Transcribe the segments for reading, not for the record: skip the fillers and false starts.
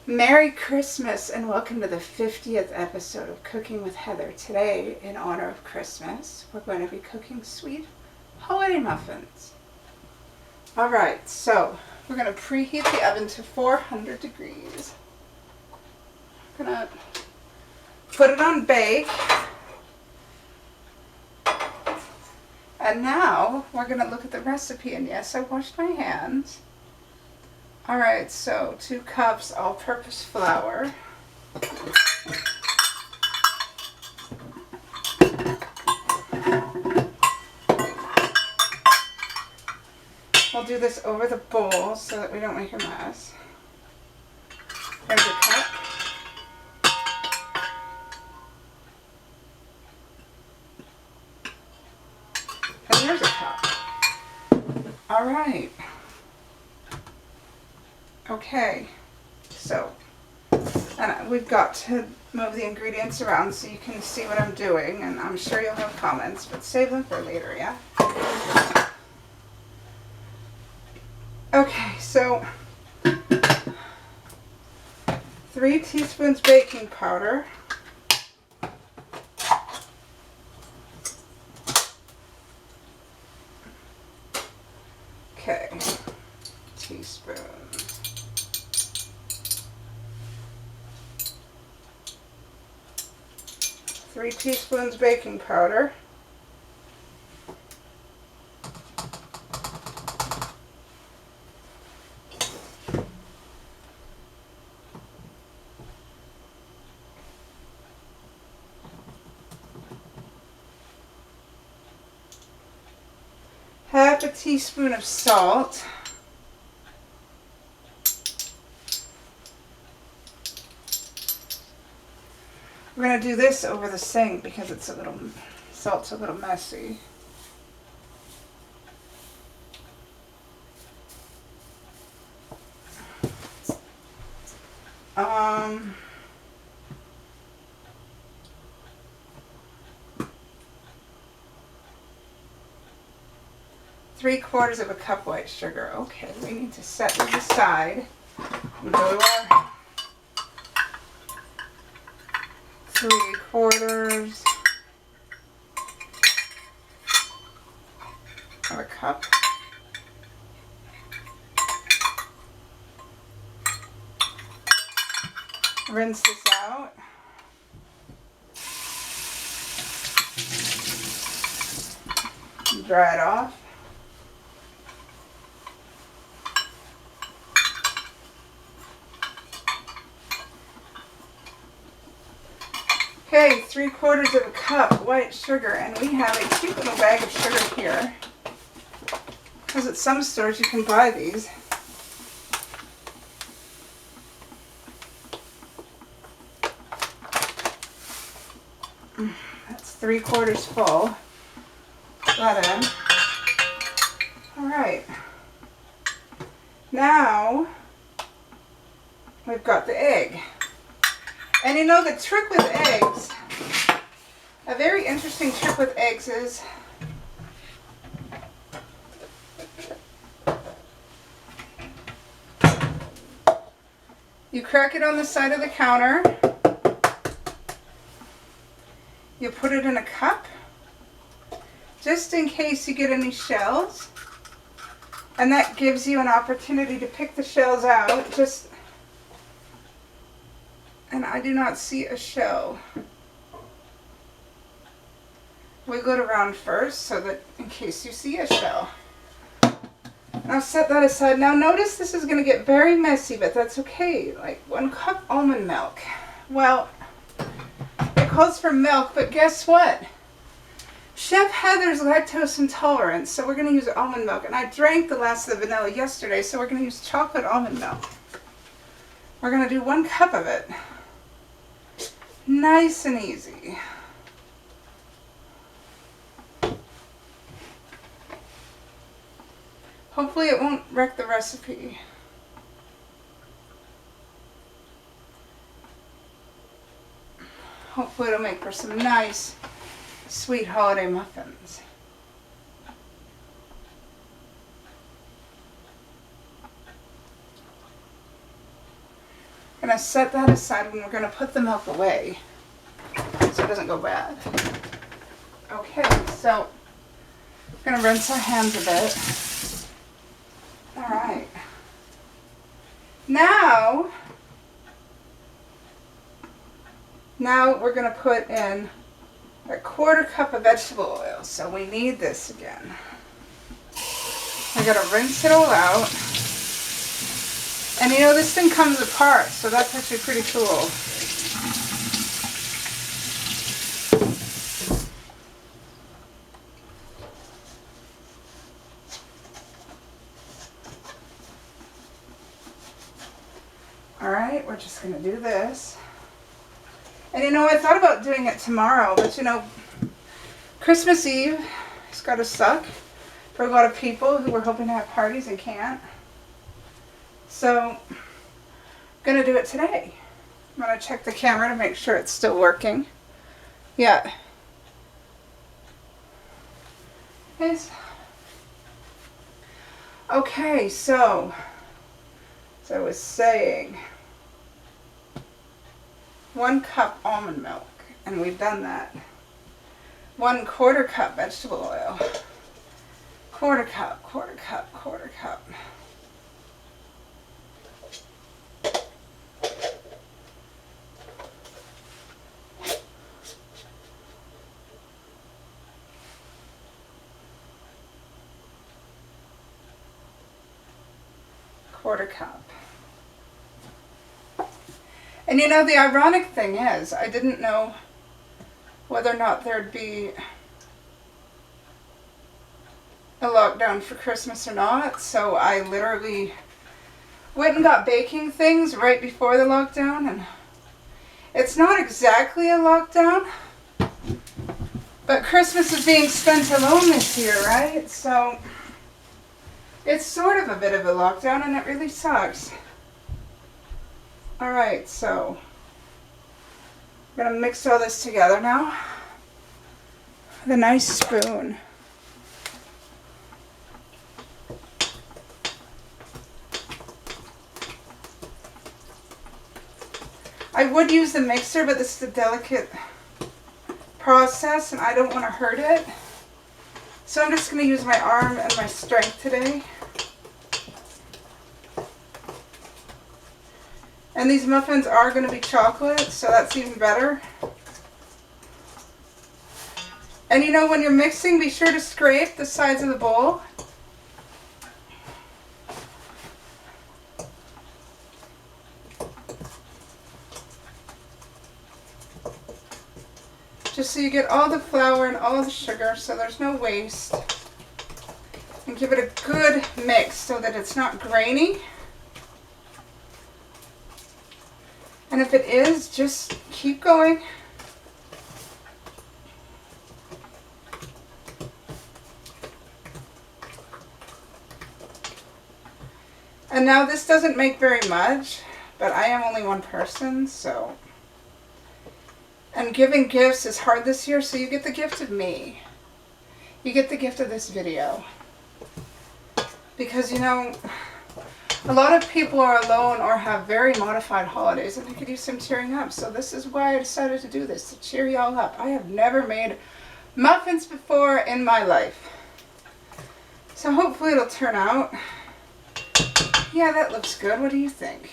Merry Christmas and welcome to the 50th episode of Cooking with Heather. Today, in honor of Christmas, we're going to be cooking sweet holiday muffins. Alright, so we're going to preheat the oven to 400 degrees. We're going to put it on bake. And now we're going to look at the recipe, and yes, I washed my hands. Alright, so 2 cups all-purpose flour. We'll do this over the bowl so that we don't make a mess. There's a cup. And there's a cup. Alright. Okay, so we've got to move the ingredients around so you can see what I'm doing, and I'm sure you'll have comments, but save them for later, yeah? Okay, so 3 teaspoons baking powder. Okay, teaspoon. 3 teaspoons baking powder. Half a teaspoon of salt. We're going to do this over the sink because salt's a little messy. Three-quarters of a cup white sugar. Okay, we need to set these aside and go to our 3/4 of a cup. Rinse this out. Dry it off. Okay, 3/4 of a cup white sugar, and we have a cute little bag of sugar here. Because at some stores you can buy these. That's 3/4 full. Put that in. Alright. Now, we've got the egg. And you know, the trick with eggs, a very interesting trick with eggs is you crack it on the side of the counter, you put it in a cup, just in case you get any shells, and that gives you an opportunity to pick the shells out. And I do not see a shell. Wiggle it around first so that in case you see a shell. Now set that aside. Now notice this is going to get very messy, but that's okay. Like 1 cup almond milk. Well, it calls for milk, but guess what? Chef Heather's lactose intolerant, so we're going to use almond milk. And I drank the last of the vanilla yesterday, so we're going to use chocolate almond milk. We're going to do 1 cup of it. Nice and easy. Hopefully it won't wreck the recipe. Hopefully it'll make for some nice, sweet holiday muffins. I'm going to set that aside when we're going to put the milk away so it doesn't go bad. Okay, so I'm going to rinse our hands a bit. All right. Now we're going to put in a 1/4 cup of vegetable oil. So we need this again. I got to rinse it all out. And you know, this thing comes apart, so that's actually pretty cool. Alright, we're just going to do this. And you know, I thought about doing it tomorrow, but you know, Christmas Eve has got to suck for a lot of people who were hoping to have parties and can't. So, I'm going to do it today. I'm going to check the camera to make sure it's still working. Yeah. Yes. Okay, so as I was saying, 1 cup almond milk, and we've done that. 1/4 cup vegetable oil. 1/4 cup, 1/4 cup, 1/4 cup. Quarter cup. And you know, the ironic thing is, I didn't know whether or not there'd be a lockdown for Christmas or not, so I literally went and got baking things right before the lockdown, and it's not exactly a lockdown, but Christmas is being spent alone this year, right? So it's sort of a bit of a lockdown, and it really sucks. Alright, so I'm going to mix all this together now with a nice spoon. I would use the mixer, but this is a delicate process and I don't want to hurt it. So I'm just going to use my arm and my strength today. And these muffins are going to be chocolate, so that's even better. And you know, when you're mixing, be sure to scrape the sides of the bowl. Just so you get all the flour and all the sugar, so there's no waste. And give it a good mix so that it's not grainy. And if it is, just keep going. And now this doesn't make very much, but I am only one person, so. And giving gifts is hard this year, so you get the gift of me. You get the gift of this video. Because, you know, a lot of people are alone or have very modified holidays and they could use some cheering up. So this is why I decided to do this, to cheer y'all up. I have never made muffins before in my life. So hopefully it'll turn out. Yeah, that looks good. What do you think?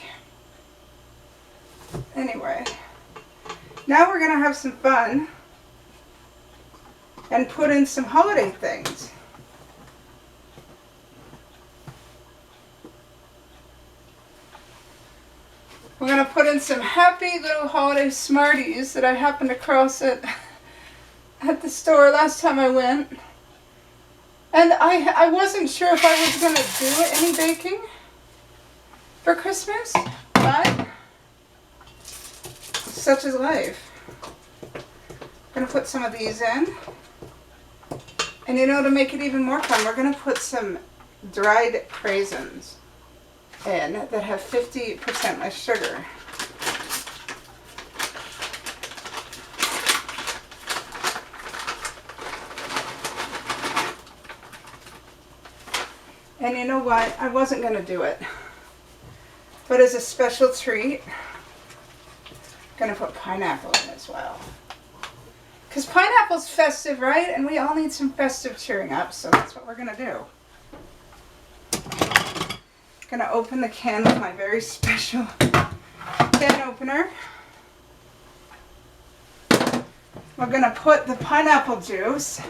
Anyway, now we're going to have some fun and put in some holiday things. We're going to put in some happy little holiday Smarties that I happened across at the store last time I went. And I wasn't sure if I was going to do any baking for Christmas, but such is life. I'm going to put some of these in. And you know, to make it even more fun, we're going to put some dried raisins in that have 50% less sugar. And you know what? I wasn't going to do it. But as a special treat, Gonna put pineapple in as well. Because pineapple's festive, right? And we all need some festive cheering up, so that's what we're gonna do. Gonna open the can with my very special can opener. We're gonna put the pineapple juice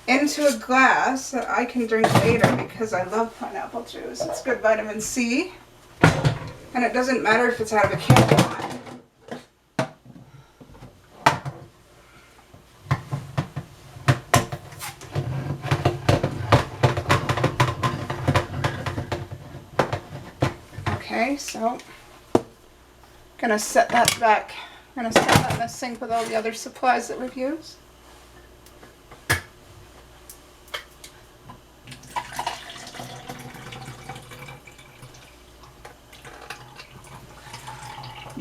into a glass that I can drink later because I love pineapple juice. It's good vitamin C. And it doesn't matter if it's out of a can or not. Okay, so gonna set that back. I'm gonna set that in the sink with all the other supplies that we've used.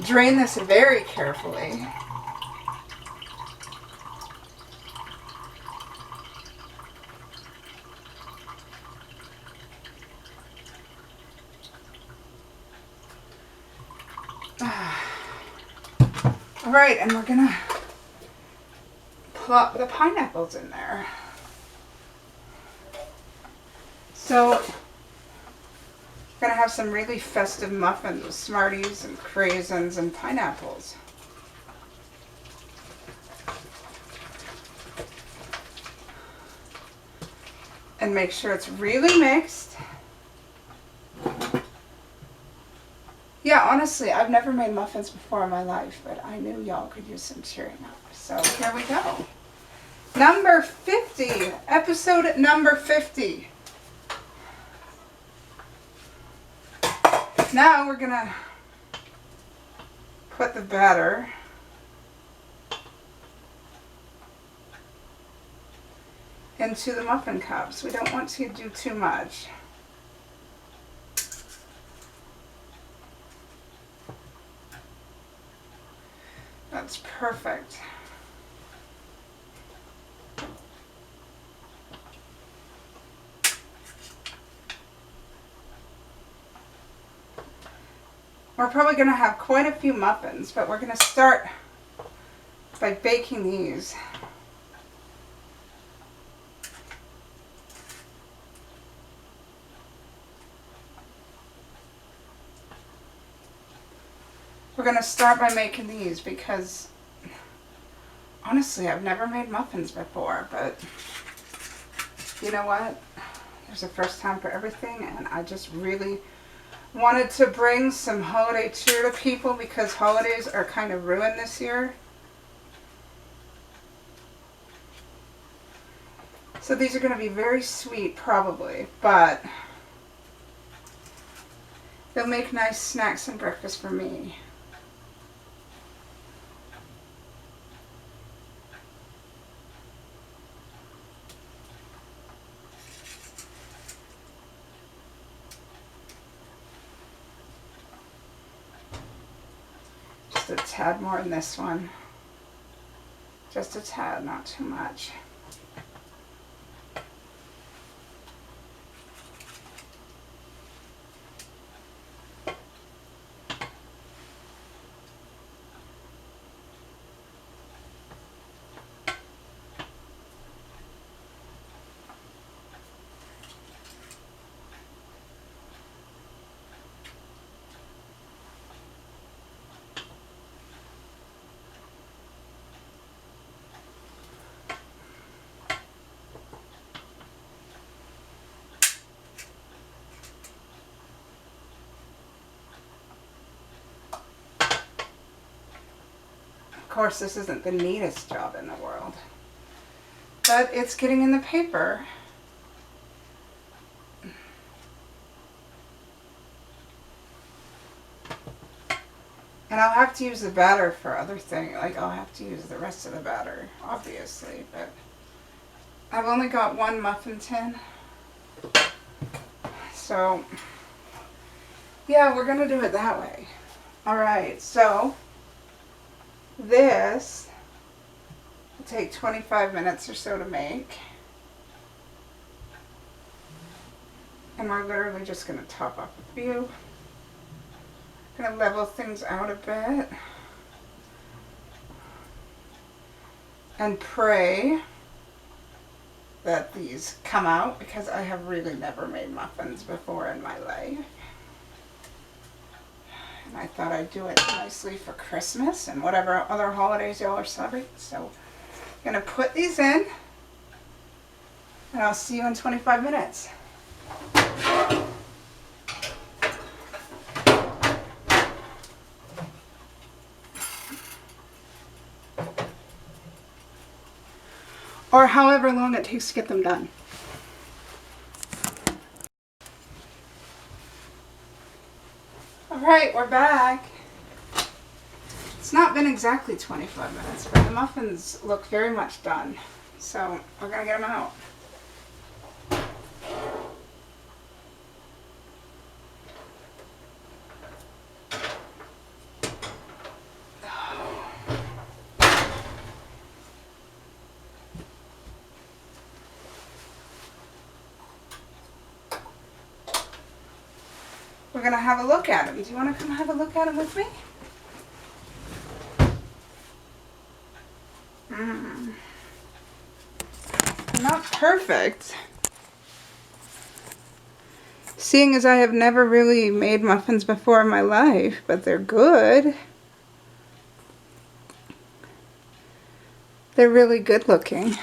Drain this very carefully. All right, and we're gonna plop the pineapples in there. So, we're gonna have some really festive muffins with Smarties and craisins and pineapples. And make sure it's really mixed. Yeah, honestly, I've never made muffins before in my life, but I knew y'all could use some cheering up. So here we go. Number 50, episode number 50. Now we're gonna put the batter into the muffin cups. We don't want to do too much. That's perfect. We're probably going to have quite a few muffins, but we're going to start by baking these. We're going to start by making these because, honestly, I've never made muffins before, but you know what? There's a first time for everything, and I just really wanted to bring some holiday cheer to people because holidays are kind of ruined this year. So these are going to be very sweet, probably, but they'll make nice snacks and breakfast for me. Just a tad more in this one. Just a tad, not too much. Of course, this isn't the neatest job in the world, but it's getting in the paper. And I'll have to use the batter for other things, like I'll have to use the rest of the batter, obviously, but I've only got one muffin tin. So, yeah, we're going to do it that way. Alright, so this will take 25 minutes or so to make. And we're literally just going to top up a few. Going to level things out a bit. and pray that these come out, because I have really never made muffins before in my life. And I thought I'd do it nicely for Christmas and whatever other holidays y'all are celebrating. So I'm going to put these in, and I'll see you in 25 minutes. Or however long it takes to get them done. Alright, we're back. It's not been exactly 25 minutes, but the muffins look very much done. So we're going to get them out. We're going to have a look at them. Do you want to come have a look at them with me? Not perfect. Seeing as I have never really made muffins before in my life, but they're good. They're really good looking.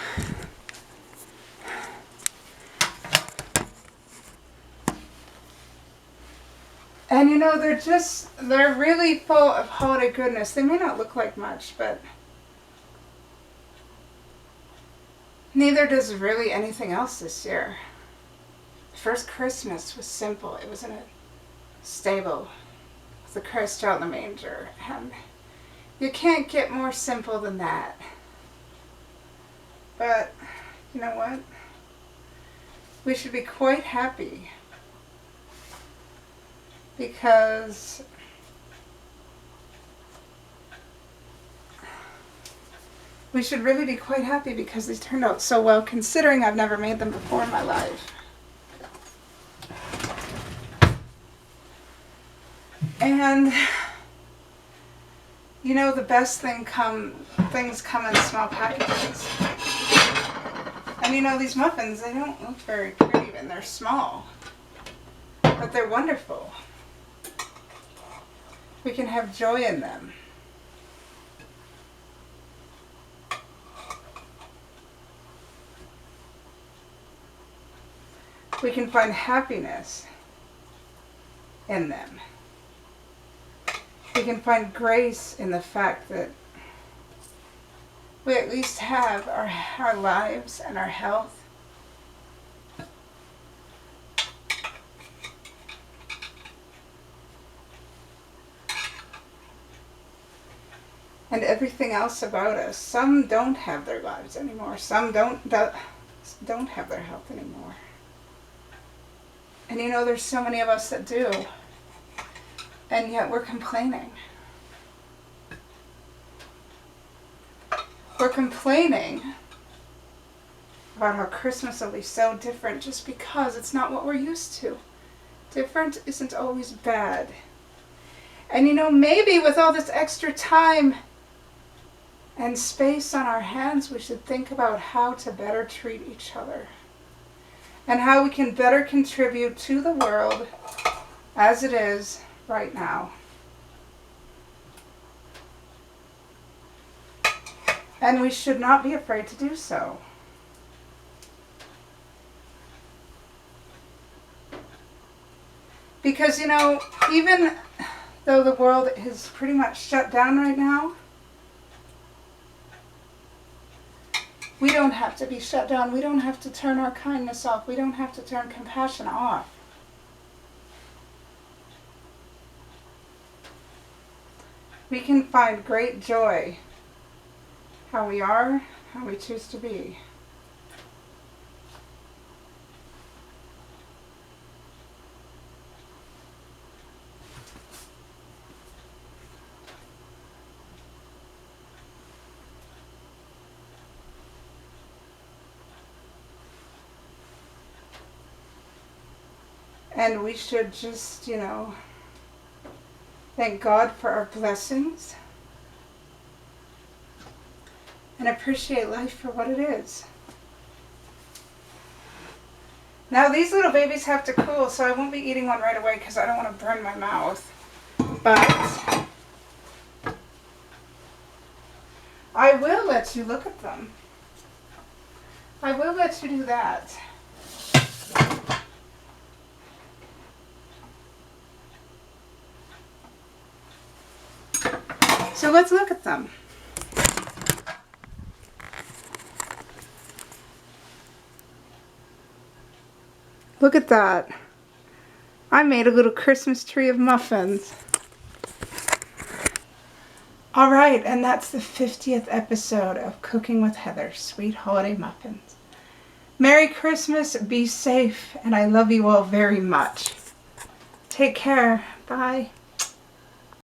And you know, they're really full of holiday goodness. They may not look like much, but neither does really anything else this year. The first Christmas was simple. It was in a stable with the Christ child in the manger. And you can't get more simple than that. But, you know what? We should be quite happy. Because we should really be quite happy because these turned out so well, considering I've never made them before in my life. And you know, the best things come in small packages. And you know, these muffins, they don't look very pretty when they're small, but they're wonderful. We can have joy in them. We can find happiness in them. We can find grace in the fact that we at least have our lives and our health. And everything else about us. Some don't have their lives anymore. Some don't have their health anymore. And you know, there's so many of us that do. And yet we're complaining. We're complaining about how Christmas will be so different just because it's not what we're used to. Different isn't always bad. And you know, maybe with all this extra time and space on our hands, we should think about how to better treat each other. And how we can better contribute to the world as it is right now. And we should not be afraid to do so. Because, you know, even though the world is pretty much shut down right now, we don't have to be shut down. We don't have to turn our kindness off. We don't have to turn compassion off. We can find great joy how we are, how we choose to be. And we should just, you know, thank God for our blessings. and appreciate life for what it is. Now these little babies have to cool, so I won't be eating one right away because I don't want to burn my mouth. But I will let you look at them. I will let you do that. So let's look at them. Look at that. I made a little Christmas tree of muffins. All right, and that's the 50th episode of Cooking with Heather, Sweet Holiday Muffins. Merry Christmas, be safe, and I love you all very much. Take care. Bye.